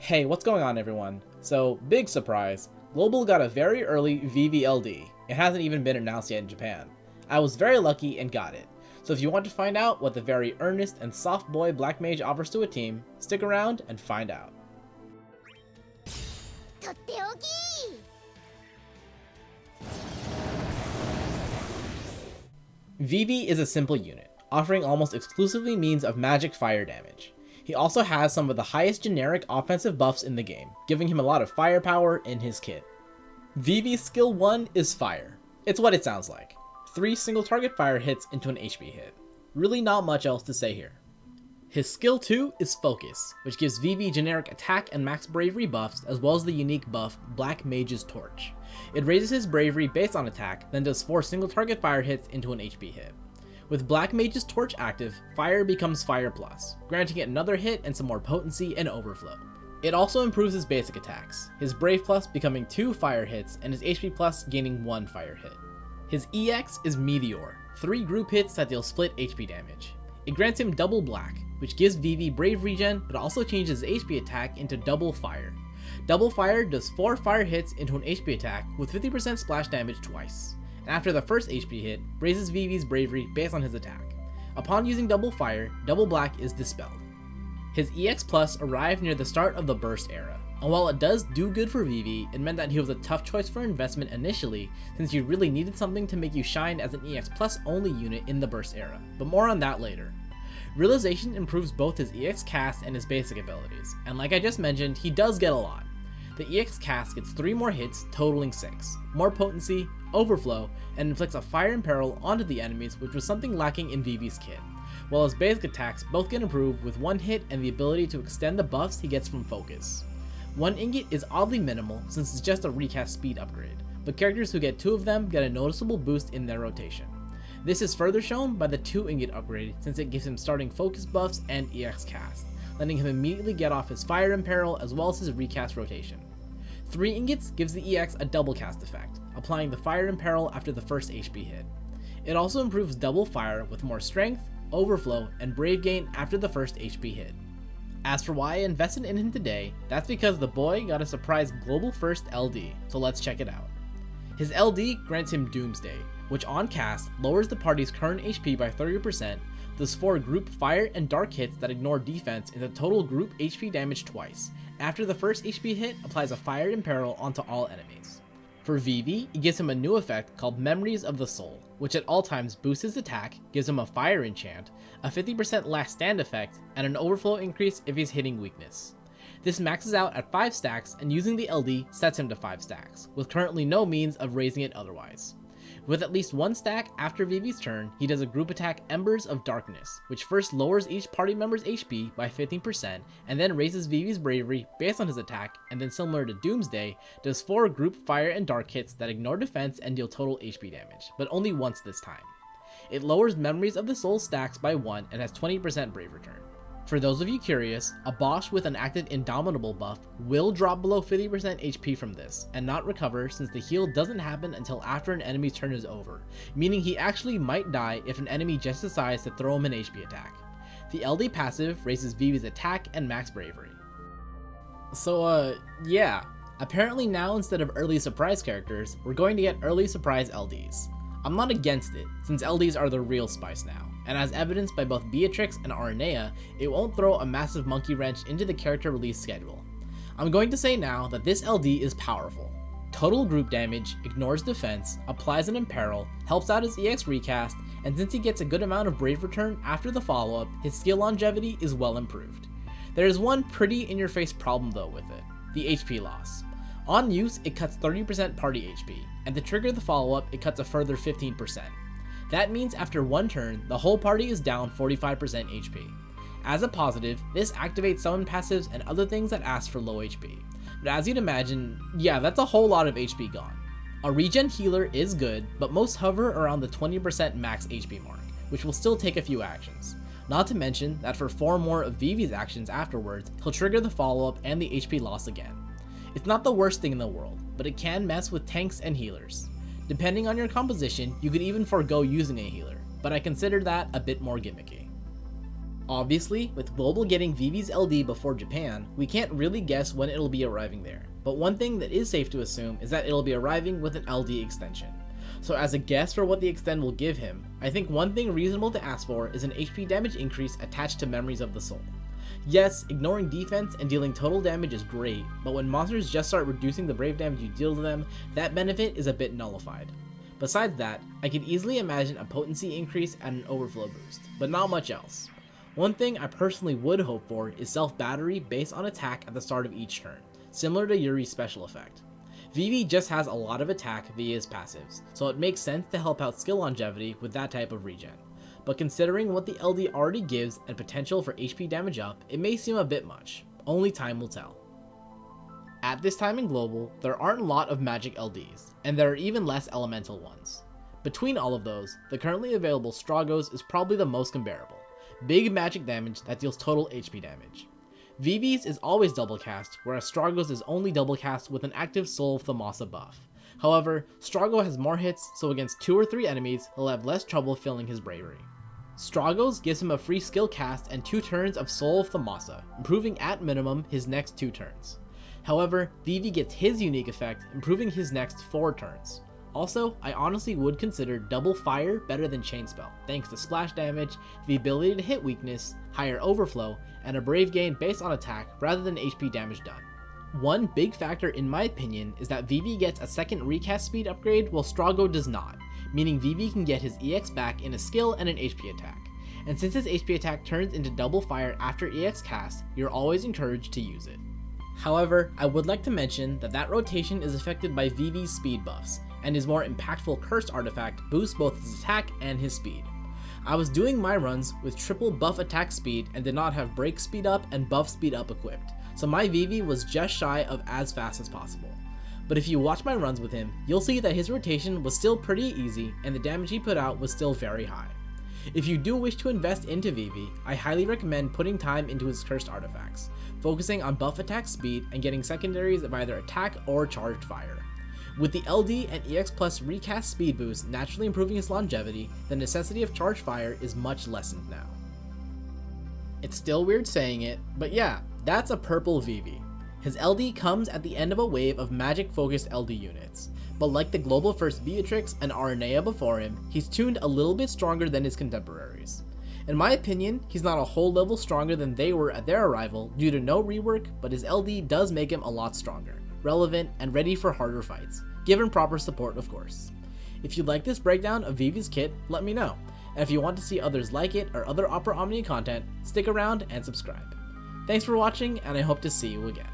Hey, what's going on everyone? So, big surprise, Global got a very early Vivi LD. It hasn't even been announced yet in Japan. I was very lucky and got it. So if you want to find out what the very earnest and soft boy Black Mage offers to a team, stick around and find out. Vivi is a simple unit, offering almost exclusively means of magic fire damage. He also has some of the highest generic offensive buffs in the game, giving him a lot of firepower in his kit. Vivi's skill 1 is fire. It's what it sounds like. 3 single target fire hits into an HP hit. Really not much else to say here. His skill 2 is focus, which gives Vivi generic attack and max bravery buffs as well as the unique buff Black Mage's Torch. It raises his bravery based on attack, then does 4 single target fire hits into an HP hit. With Black Mage's Torch active, fire becomes fire plus, granting it another hit and some more potency and overflow. It also improves his basic attacks, his brave plus becoming 2 fire hits and his HP plus gaining 1 fire hit. His EX is Meteor, 3 group hits that deal split HP damage. It grants him double black, which gives Vivi brave regen but also changes his HP attack into double fire. Double fire does 4 fire hits into an HP attack with 50% splash damage twice. And after the first HP hit, raises Vivi's bravery based on his attack. Upon using double fire, double black is dispelled. His EX plus arrived near the start of the burst era, and while it does do good for Vivi, it meant that he was a tough choice for investment initially since you really needed something to make you shine as an EX plus only unit in the burst era, but more on that later. Realization improves both his EX cast and his basic abilities, and like I just mentioned, he does get a lot. The EX cast gets 3 more hits, totaling 6, more potency, overflow, and inflicts a fire and peril onto the enemies, which was something lacking in Vivi's kit, while his basic attacks both get improved with 1 hit and the ability to extend the buffs he gets from focus. 1 ingot is oddly minimal since it's just a recast speed upgrade, but characters who get 2 of them get a noticeable boost in their rotation. This is further shown by the 2 ingot upgrade since it gives him starting focus buffs and EX cast, letting him immediately get off his fire and peril as well as his recast rotation. 3 ingots gives the EX a double cast effect, applying the fire and peril after the first HP hit. It also improves double fire with more strength, overflow, and brave gain after the first HP hit. As for why I invested in him today, that's because the boy got a surprise global first LD, so let's check it out. His LD grants him Doomsday, which on cast lowers the party's current HP by 30%, does 4 group fire and dark hits that ignore defense into total group HP damage twice. After the first HP hit, applies a fire and peril onto all enemies. For Vivi, it gives him a new effect called Memories of the Soul, which at all times boosts his attack, gives him a fire enchant, a 50% last stand effect, and an overflow increase if he's hitting weakness. This maxes out at 5 stacks and using the LD sets him to 5 stacks, with currently no means of raising it otherwise. With at least 1 stack after Vivi's turn, he does a group attack Embers of Darkness, which first lowers each party member's HP by 15% and then raises Vivi's bravery based on his attack, and then similar to Doomsday, does 4 group fire and dark hits that ignore defense and deal total HP damage, but only once this time. It lowers Memories of the Soul stacks by 1 and has 20% brave return. For those of you curious, a Bosch with an active Indomitable buff will drop below 50% HP from this, and not recover since the heal doesn't happen until after an enemy's turn is over, meaning he actually might die if an enemy just decides to throw him an HP attack. The LD passive raises Vivi's attack and max bravery. So yeah, apparently now instead of early surprise characters, we're going to get early surprise LDs. I'm not against it, since LDs are the real spice now, and as evidenced by both Beatrix and Aranea, it won't throw a massive monkey wrench into the character release schedule. I'm going to say now that this LD is powerful. Total group damage, ignores defense, applies an imperil, helps out his EX recast, and since he gets a good amount of brave return after the follow-up, his skill longevity is well improved. There is one pretty in-your-face problem though with it, the HP loss. On use, it cuts 30% party HP, and to trigger the follow-up, it cuts a further 15%. That means after 1 turn, the whole party is down 45% HP. As a positive, this activates summon passives and other things that ask for low HP. But as you'd imagine, yeah, that's a whole lot of HP gone. A regen healer is good, but most hover around the 20% max HP mark, which will still take a few actions. Not to mention that for 4 more of Vivi's actions afterwards, he'll trigger the follow-up and the HP loss again. It's not the worst thing in the world, but it can mess with tanks and healers. Depending on your composition, you could even forego using a healer, but I consider that a bit more gimmicky. Obviously, with Global getting Vivi's LD before Japan, we can't really guess when it'll be arriving there, but one thing that is safe to assume is that it'll be arriving with an LD extension. So as a guess for what the extend will give him, I think one thing reasonable to ask for is an HP damage increase attached to Memories of the Soul. Yes, ignoring defense and dealing total damage is great, but when monsters just start reducing the brave damage you deal to them, that benefit is a bit nullified. Besides that, I could easily imagine a potency increase and an overflow boost, but not much else. One thing I personally would hope for is self-battery based on attack at the start of each turn, similar to Yuri's special effect. Vivi just has a lot of attack via his passives, so it makes sense to help out skill longevity with that type of regen. But considering what the LD already gives and potential for HP damage up, it may seem a bit much. Only time will tell. At this time in Global, there aren't a lot of magic LDs, and there are even less elemental ones. Between all of those, the currently available Stragos is probably the most comparable. Big magic damage that deals total HP damage. Vivi's is always double cast, whereas Stragos is only double cast with an active Soul of Thamasa buff. However, Strago has more hits, so against 2 or 3 enemies, he'll have less trouble filling his bravery. Stragos gives him a free skill cast and 2 turns of Soul of Thamasa, improving at minimum his next 2 turns. However, Vivi gets his unique effect, improving his next 4 turns. Also, I honestly would consider double fire better than chain spell, thanks to splash damage, the ability to hit weakness, higher overflow, and a brave gain based on attack rather than HP damage done. One big factor in my opinion is that Vivi gets a second recast speed upgrade while Strago does not, meaning Vivi can get his EX back in a skill and an HP attack. And since his HP attack turns into double fire after EX cast, you're always encouraged to use it. However, I would like to mention that rotation is affected by Vivi's speed buffs, and his more impactful cursed artifact boosts both his attack and his speed. I was doing my runs with triple buff attack speed and did not have break speed up and buff speed up equipped, so my Vivi was just shy of as fast as possible. But if you watch my runs with him, you'll see that his rotation was still pretty easy and the damage he put out was still very high. If you do wish to invest into Vivi, I highly recommend putting time into his cursed artifacts, focusing on buff attack speed and getting secondaries of either attack or charged fire. With the LD and EX Plus recast speed boost naturally improving his longevity, the necessity of charged fire is much lessened now. It's still weird saying it, but yeah, that's a purple Vivi. His LD comes at the end of a wave of magic focused LD units, but like the Global First Beatrix and Aranea before him, he's tuned a little bit stronger than his contemporaries. In my opinion, he's not a whole level stronger than they were at their arrival due to no rework, but his LD does make him a lot stronger, relevant, and ready for harder fights, given proper support of course. If you like this breakdown of Vivi's kit, let me know, and if you want to see others like it or other Opera Omnia content, stick around and subscribe. Thanks for watching, and I hope to see you again.